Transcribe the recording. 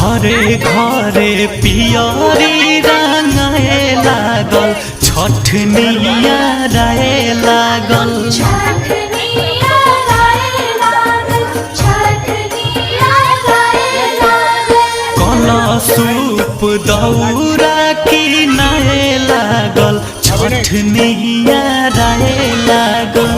घरे घरे पियरी रंगाए लागल छठनिया राय लागल कलशूप दौरा किनाए लागल छठनिया राय लागल।